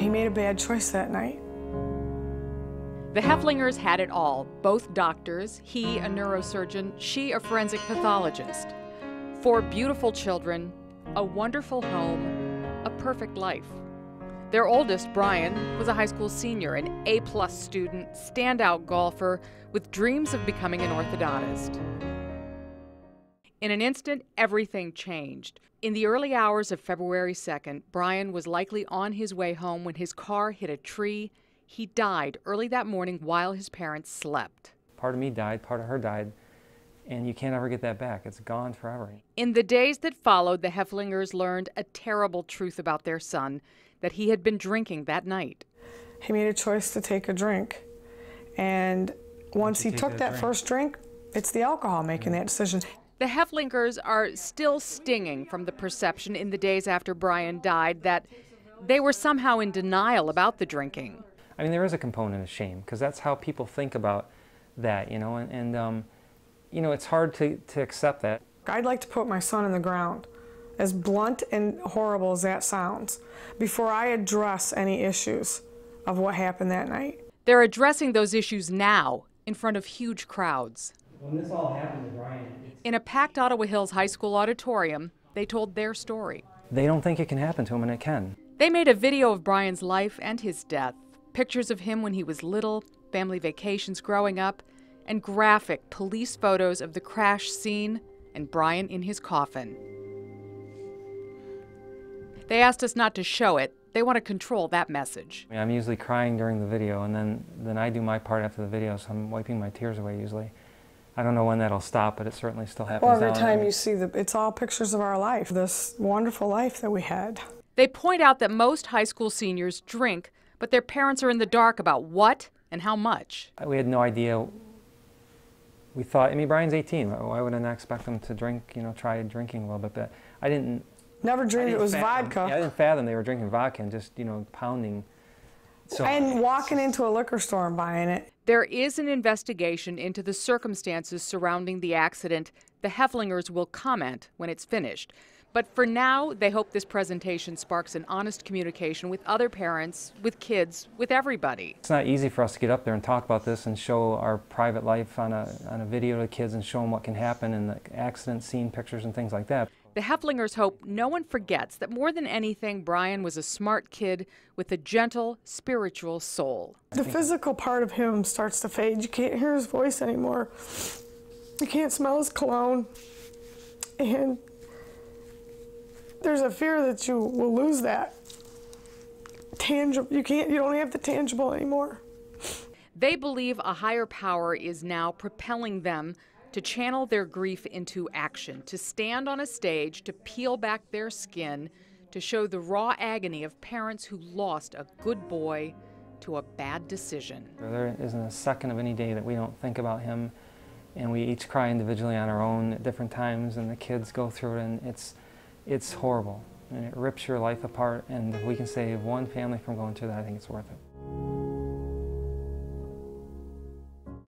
He made a bad choice that night. The Hoeflingers had it all, both doctors, he a neurosurgeon, she a forensic pathologist. 4 beautiful children, a wonderful home, a perfect life. Their oldest, Brian, was a high school senior, an A+ student, standout golfer, with dreams of becoming an orthodontist. In an instant, everything changed. In the early hours of February 2nd, Brian was likely on his way home when his car hit a tree. He died early that morning while his parents slept. Part of me died, part of her died, and you can't ever get that back. It's gone forever. In the days that followed, the Hoeflingers learned a terrible truth about their son, that he had been drinking that night. He made a choice to take a drink, and once he took that first drink, it's the alcohol making that decision. The Hoeflingers are still stinging from the perception in the days after Brian died that they were somehow in denial about the drinking. I mean, there is a component of shame, because that's how people think about that, you know, you know, it's hard to accept that. I'd like to put my son in the ground, as blunt and horrible as that sounds, before I address any issues of what happened that night. They're addressing those issues now in front of huge crowds. When this all happened to Brian, in a packed Ottawa Hills High School auditorium, they told their story. They don't think it can happen to him, and it can. They made a video of Brian's life and his death, pictures of him when he was little, family vacations growing up, and graphic police photos of the crash scene and Brian in his coffin. They asked us not to show it. They want to control that message. I mean, I'm usually crying during the video, and then I do my part after the video, so I'm wiping my tears away usually. I don't know when that'll stop, but it certainly still happens. Well, every time you see it's all pictures of our life, this wonderful life that we had. They point out that most high school seniors drink, but their parents are in the dark about what and how much. We had no idea. We thought, I mean, Brian's 18. Why would I not expect him to drink, you know, try drinking a little bit? But I didn't. Never dreamed it was vodka. Yeah, I didn't fathom they were drinking vodka and just, you know, pounding. So, and walking into a liquor store and buying it. There is an investigation into the circumstances surrounding the accident. The Hoeflingers will comment when it's finished. But for now, they hope this presentation sparks an honest communication with other parents, with kids, with everybody. It's not easy for us to get up there and talk about this and show our private life on a video to kids and show them what can happen and the accident scene pictures and things like that. The Hoeflingers hope no one forgets that more than anything, Brian was a smart kid with a gentle, spiritual soul. The physical part of him starts to fade. You can't hear his voice anymore. You can't smell his cologne. And there's a fear that you will lose that tangible. You don't have the tangible anymore. They believe a higher power is now propelling them to channel their grief into action, to stand on a stage, to peel back their skin, to show the raw agony of parents who lost a good boy to a bad decision. There isn't a second of any day that we don't think about him, and we each cry individually on our own at different times, and the kids go through it, and it's horrible, and it rips your life apart, and if we can save one family from going through that, I think it's worth it.